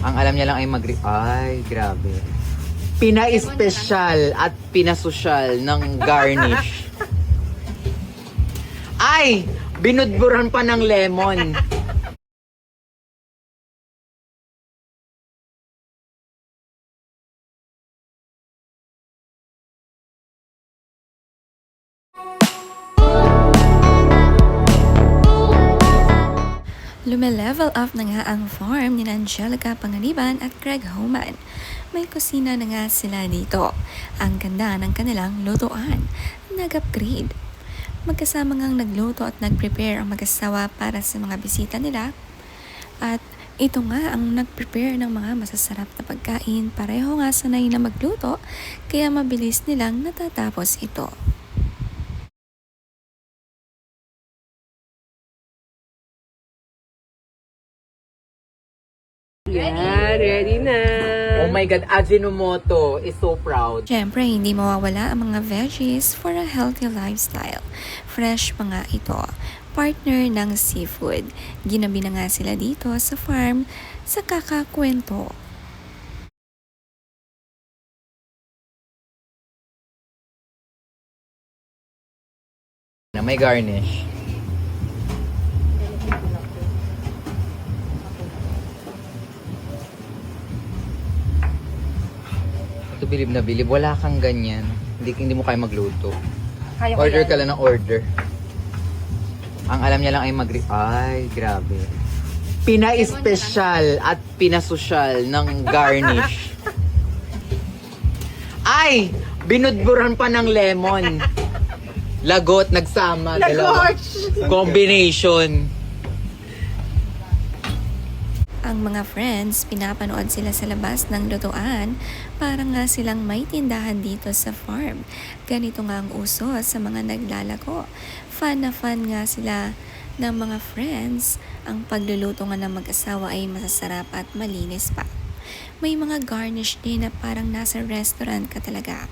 Ang alam niya lang ay Ay, grabe. Pina-espesyal at pinasosyal ng garnish. Ay! Binudburan pa ng lemon. Lume-level up na nga ang farm ni Angelica Panganiban at Craig Homan. May kusina na nga sila dito. Ang ganda ng kanilang lutuan. Nag-upgrade. Magkasama ngang nagluto at nag-prepare ang mag-asawa para sa mga bisita nila. At ito nga ang nag-prepare ng mga masasarap na pagkain. Pareho nga sanay na magluto, kaya mabilis nilang natatapos ito. Yan, ready na. Oh my God, Ajinomoto is so proud. Siyempre, hindi mawawala ang mga veggies for a healthy lifestyle. Fresh pa nga ito. Partner ng seafood. Ginabi na nga sila dito sa farm sa kakakwento. Na may garnish. Ito bilib na bilib. Wala kang ganyan. Hindi mo kaya magluto. Order ka lang ng order. Ang alam niya lang ay Ay, grabe. Pina-espesyal at pinasosyal ng garnish. Ay! Binudburan pa ng lemon. Lagot, nagsama. Dalawa. Combination. Ang mga friends, pinapanood sila sa labas ng lutuan para nga silang may tindahan dito sa farm. Ganito nga ang uso sa mga naglalako. Fun na fun nga sila ng mga friends. Ang pagluluto nga ng mag-asawa ay masasarap at malinis pa. May mga garnish din na parang nasa restaurant ka talaga.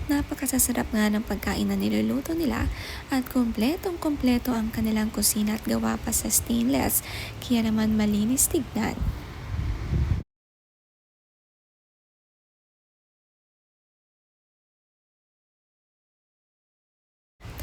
Napakasasarap nga ng pagkain na niluluto nila at kompletong-kompleto ang kanilang kusina at gawa pa sa stainless, kaya naman malinis tignan.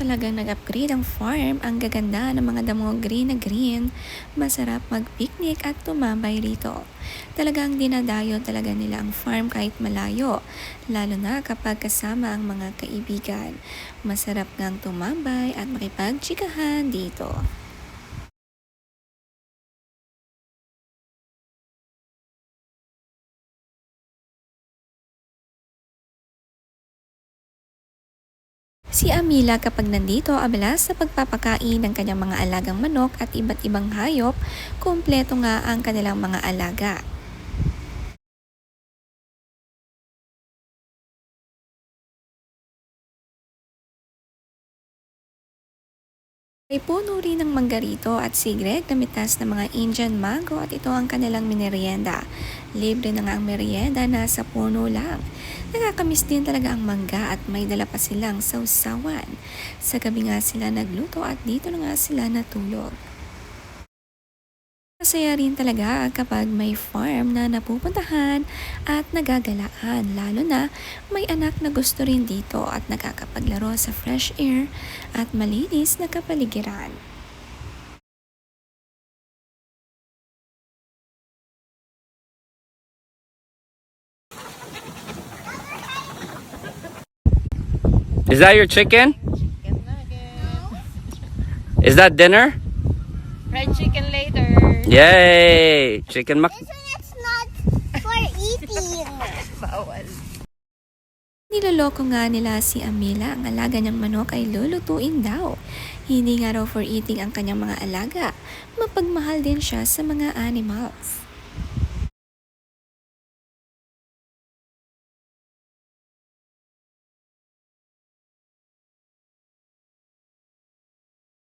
Talagang nag-upgrade ang farm. Ang gaganda ng mga damo green na green. Masarap mag-picnic at tumambay rito. Talagang dinadayo talaga nila ang farm kahit malayo. Lalo na kapag kasama ang mga kaibigan. Masarap ngang tumambay at makipagtsikahan dito. Si Amila kapag nandito abala sa pagpapakain ng kanyang mga alagang manok at iba't ibang hayop, kumpleto nga ang kanilang mga alaga. May puno rin ng manggarito at sigreg na mitas ng mga Indian mango at ito ang kanilang minerienda. Libre na nga ang merienda, nasa puno lang. Nakakamiss din talaga ang mangga at may dala pa silang sausawan. Sa gabi nga sila nagluto at dito na nga sila natulog. Masaya rin talaga kapag may farm na napupuntahan at nagagalaan, lalo na may anak na gusto rin dito at nakakapaglaro sa fresh air at malinis na kapaligiran. Is that your chicken? Is that dinner? Fried chicken later. Yay! Chicken mac. This one it's not for eating. Bawal. Niloloko nga nila si Amila, ang alaga niyang manok ay lulutuin daw. Hindi nga raw for eating ang kanyang mga alaga. Mapagmahal din siya sa mga animals.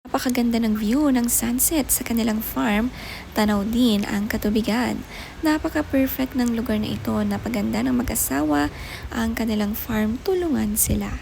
Napakaganda ng view ng sunset sa kanilang farm, tanaw din ang katubigan. Napaka-perfect ng lugar na ito, napaganda ng mag-asawa ang kanilang farm, tulungan sila.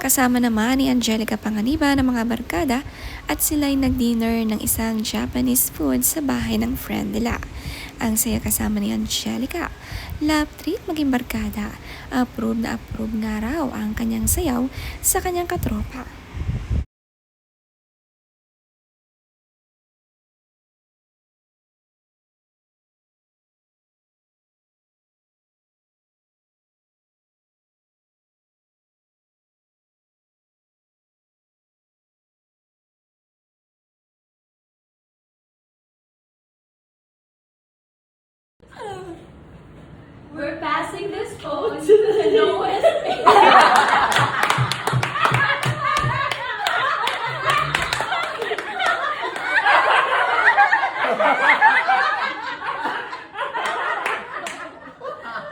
Kasama naman ni Angelica Panganiban ng mga barkada at sila'y nag-dinner ng isang Japanese food sa bahay ng friend nila. Ang saya kasama ni Angelica. Love trip maging barkada. Approve nga raw ang kanyang sayaw sa kanyang katropa. We're passing this phone to the lowest.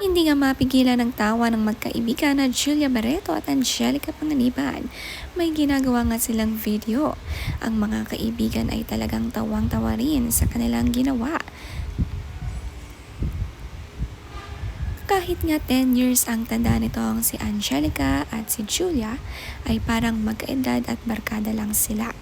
Hindi nga mapigilan ng tawa ng magkaibigan na Julia Barreto at Angelica Panganiban. May ginagawa nga silang video. Ang mga kaibigan ay talagang tawang-tawa rin sa kanilang ginawa. Kahit nga 10 years ang tanda nitong si Angelica at si Julia, ay parang magkaedad at barkada lang sila.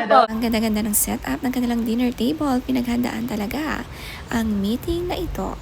Ang ganda-ganda ng setup ng kanilang dinner table, pinaghandaan talaga ang meeting na ito.